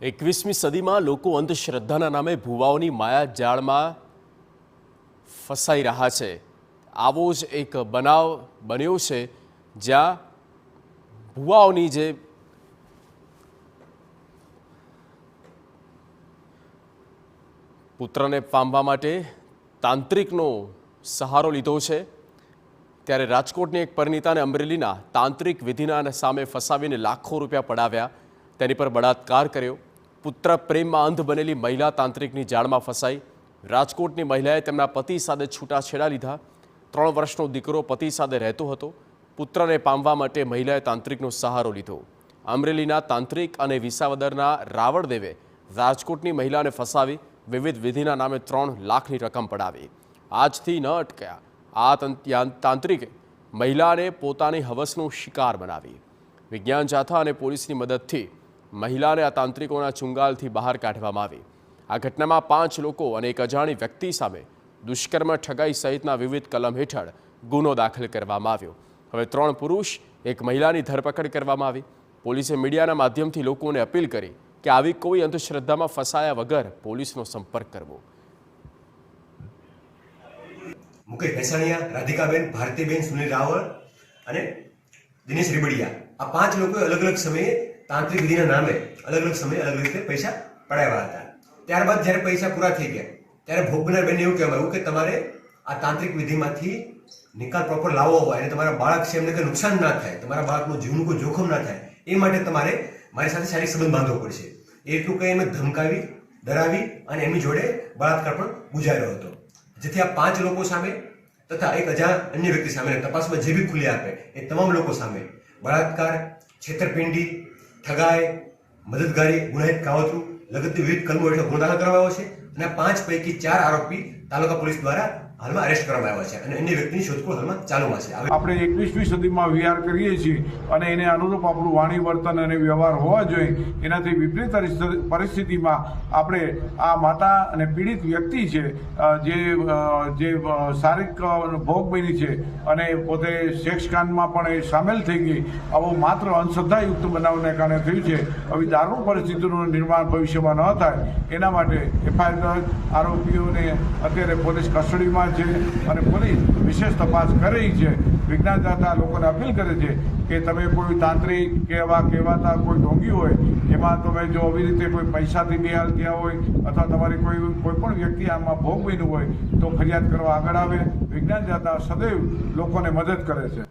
21મી સદીમાં લોકો અંધશ્રદ્ધાના નામે ભુવાઓની માયાજાળમાં ફસાઈ રહ્યા છે। આવો જ એક બનાવ બન્યો છે જ્યાં ભુવાઓની જે પુત્રને પામવા માટે તાંત્રિકનો સહારો લીધો છે, ત્યારે રાજકોટની એક પરિણીતાને અમરેલીના તાંત્રિક વિધિના સામે ફસાવીને લાખો રૂપિયા પડાવ્યા, તેની પર બળાત્કાર કર્યો। પુત્ર પ્રેમમાં અંધ બનેલી મહિલા તાંત્રિકની જાળમાં ફસાઈ। રાજકોટની મહિલાએ તેમના પતિ સાથે છૂટાછેડા લીધા। 3 વર્ષનો દીકરો પતિ સાથે રહેતો હતો। પુત્રને પામવા માટે મહિલાએ તાંત્રિકનો સહારો લીધો। અમરેલીના તાંત્રિક અને વિસાવદરના રાવળદેવે રાજકોટની મહિલાને ફસાવી વિવિધ વિધિના નામે 3 લાખની રકમ પડાવી। આજથી ન અટક્યા આ તાંત્રિકે મહિલાને પોતાની હવસનો શિકાર બનાવી। વિજ્ઞાન જાથા અને પોલીસની મદદથી મહિલાને આ તાંત્રિકોના ચુંગાલથી બહાર કાઢવામાં આવી। આ ઘટનામાં 5 લોકો અને એક અજાણી વ્યક્તિ સામે દુષ્કર્મ, ઠગાઈ સહિતના વિવિધ કલમ હેઠળ ગુનો દાખલ કરવામાં આવ્યો। હવે 3 પુરુષ, એક મહિલાની ધરપકડ કરવામાં આવી। પોલીસે મીડિયાના માધ્યમથી લોકોને અપીલ કરી કે આવી કોઈ અંધશ્રદ્ધામાં ફસાયા વગર પોલીસનો સંપર્ક કરવો। મુકેશ ભેસાણીયા, રાધિકાબેન, ભારતીબેન, સુનિલ રાવળ અને દિનેશ રીબડિયા, આ 5 લોકોએ અલગ અલગ સમયે તાંત્રિક વિધિના નામે અલગ અલગ સમયે અલગ રીતે પૈસા પડાવ્યા હતા। ત્યારબાદ જ્યારે પૈસા પૂરા થઈ ગયા ત્યારે ભોગ બનનાર બેનને એવું કહેવામાં આવ્યું કે તમારે આ તાંત્રિક વિધિમાંથી નિકાલ પ્રોપર લાવવો હોય અને તમારા બાળક છે એમને કંઈ નુકસાન ના થાય, તમારા બાળકનું જીવનું કોઈ જોખમ ના થાય, એ માટે તમારે મારી સાથે શારીરિક સંબંધ બાંધવો પડશે। એટલું કંઈ એમને ધમકાવી, ડરાવી અને એમની જોડે બળાત્કાર પણ ગુજાર્યો હતો, જેથી આ 5 લોકો સામે તથા એક અન્ય વ્યક્તિ સામે તપાસમાં જે બી ખુલી આપે એ તમામ લોકો સામે બળાત્કાર, છેતરપિંડી, ઠગાઈ, મદદગારી, ગુનાહિત કાવતરું લગતની વિવિધ કલમો હેઠળ ગુનો દાખલ કરવામાં આવ્યો છે અને 5 પૈકી 4 આરોપી તાલુકા પોલીસ દ્વારા હાલમાં અરેસ્ટ કરવામાં આવ્યા છે અને અન્ય વ્યક્તિની શોધખોળ હાલમાં ચાલુમાં છે। આપણે 21મી સદીમાં વિહાર કરીએ છીએ અને એને અનુરૂપ આપણું વાણી, વર્તન અને વ્યવહાર હોવા જોઈએ। એનાથી વિપરીત પરિસ્થિતિમાં આપણે આ માતા અને પીડિત વ્યક્તિ છે જે શારીરિક ભોગ બની છે અને પોતે સેક્સ કાંડમાં પણ એ સામેલ થઈ ગઈ, આવો માત્ર અંધશ્રદ્ધાયુક્ત બનાવને કારણે થયું છે। આવી દારૂણ પરિસ્થિતિનું નિર્માણ ભવિષ્યમાં ન થાય એના માટે FIR આરોપીઓને અત્યારે પોલીસ કસ્ટડીમાં છે અને પોલીસ વિશેષ તપાસ કરી રહી છે। વિજ્ઞાન જાથા લોકોને અપીલ કરે છે કે તમે કોઈ તાંત્રિક કે એવા કહેવાતા કોઈ ઢોંગી હોય એમાં તમે જો આવી રીતે કોઈ પૈસાથી બેહાલ થયા હોય અથવા તમારી કોઈ પણ વ્યક્તિ આમાં ભોગ બન્યું હોય તો ફરિયાદ કરવા આગળ આવે। વિજ્ઞાન જાથા સદૈવ લોકોને મદદ કરે છે।